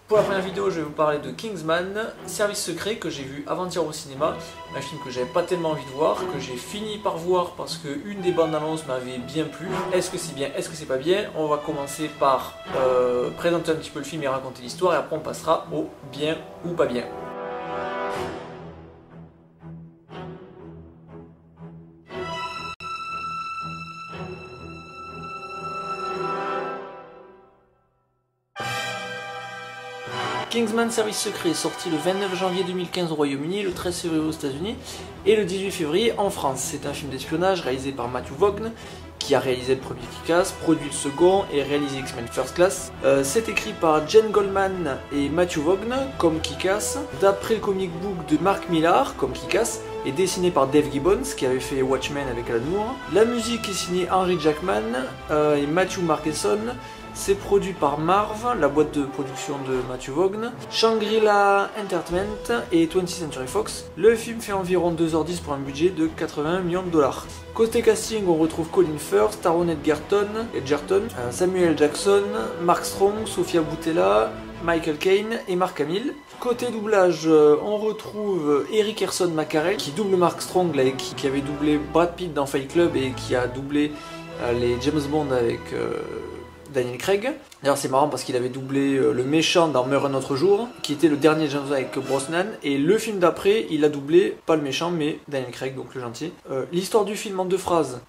Pour la première vidéo, je vais vous parler de Kingsman, Service secret, que j'ai vu avant-hier au cinéma. Un film que j'avais pas tellement envie de voir, que j'ai fini par voir parce qu'une des bandes annonces m'avait bien plu. Est-ce que c'est bien, est-ce que c'est pas bien? On va commencer par présenter un petit peu le film et raconter l'histoire, et après on passera au bien ou pas bien. Kingsman Service secret est sorti le 29 janvier 2015 au Royaume-Uni, le 13 février aux États-Unis et le 18 février en France. C'est un film d'espionnage réalisé par Matthew Vaughn, qui a réalisé le premier Kick-Ass, produit le second et réalisé X-Men First Class. C'est écrit par Jen Goldman et Matthew Vaughn comme Kick-Ass, d'après le comic book de Mark Millar comme Kick-Ass, et dessiné par Dave Gibbons qui avait fait Watchmen avec Alan Moore. La musique est signée Henry Jackman et Matthew Margeson. C'est produit par Marv, la boîte de production de Matthew Vaughn, Shangri-La Entertainment et 20th Century Fox. Le film fait environ 2h10 pour un budget de 80 millions de dollars. Côté casting, on retrouve Colin Firth, Taron Egerton, Samuel L. Jackson, Mark Strong, Sofia Boutella, Michael Caine et Mark Hamill. Côté doublage, on retrouve Eric Erson Macarel qui double Mark Strong, là, qui avait doublé Brad Pitt dans Fight Club et qui a doublé les James Bond avec Daniel Craig. D'ailleurs c'est marrant parce qu'il avait doublé le méchant dans Meurt un autre jour, qui était le dernier James Bond avec Brosnan, et le film d'après il a doublé, pas le méchant mais Daniel Craig, donc le gentil. L'histoire du film en deux phrases,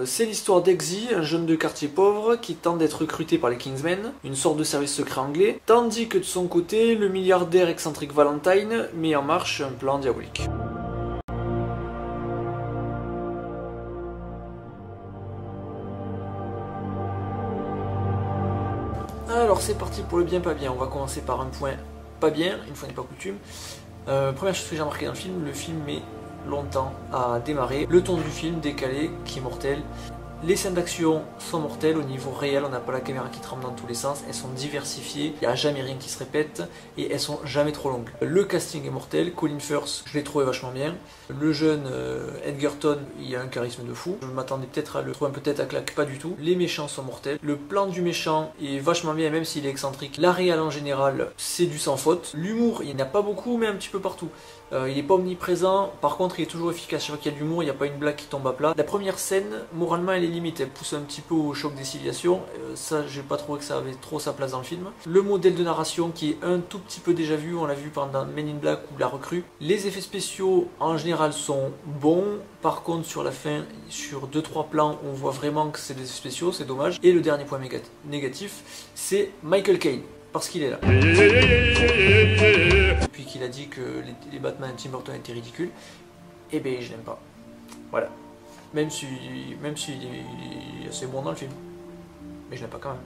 c'est l'histoire d'Eggsy, un jeune de quartier pauvre qui tente d'être recruté par les Kingsmen, une sorte de service secret anglais, tandis que de son côté le milliardaire excentrique Valentine met en marche un plan diabolique. Alors c'est parti pour le bien pas bien, on va commencer par un point pas bien, une fois n'est pas coutume. Première chose que j'ai remarqué dans le film met longtemps à démarrer. Le ton du film décalé qui est mortel. Les scènes d'action sont mortelles au niveau réel, on n'a pas la caméra qui tremble dans tous les sens, elles sont diversifiées, il n'y a jamais rien qui se répète et elles sont jamais trop longues. Le casting est mortel, Colin Firth, je l'ai trouvé vachement bien. Le jeune Edgerton, il a un charisme de fou, je m'attendais peut-être à le trouver un peu tête à claque, pas du tout. Les méchants sont mortels, le plan du méchant est vachement bien même s'il est excentrique. La réal en général, c'est du sans faute. L'humour, il n'y en a pas beaucoup mais un petit peu partout. Il n'est pas omniprésent, par contre il est toujours efficace. Chaque fois qu'il y a de l'humour, il n'y a pas une blague qui tombe à plat. La première scène, moralement elle est limite, elle pousse un petit peu au choc des civilisations. Ça, j'ai pas trouvé que ça avait trop sa place dans le film. Le modèle de narration qui est un tout petit peu déjà vu, on l'a vu pendant Men in Black ou La Recrue. Les effets spéciaux en général sont bons, par contre sur la fin, sur 2-3 plans, on voit vraiment que c'est des effets spéciaux, c'est dommage. Et le dernier point négatif, c'est Michael Caine. Parce qu'il est là. Depuis qu'il a dit que les Batman de Tim Burton étaient ridicules, eh ben je l'aime pas. Voilà. Même si il est assez bon dans le film. Mais je l'aime pas quand même.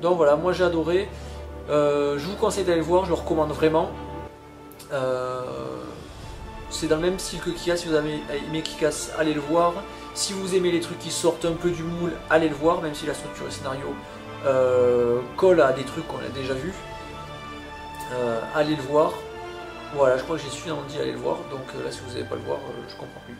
Donc voilà, moi j'ai adoré. Je vous conseille d'aller le voir, je le recommande vraiment. C'est dans le même style que Kick-Ass, si vous avez aimé Kick-Ass, allez le voir. Si vous aimez les trucs qui sortent un peu du moule, allez le voir, même si la structure et le scénario colle à des trucs qu'on a déjà vus. Allez le voir. Voilà, je crois que j'ai suffisamment dit allez le voir, donc là si vous n'allez pas le voir, je comprends plus.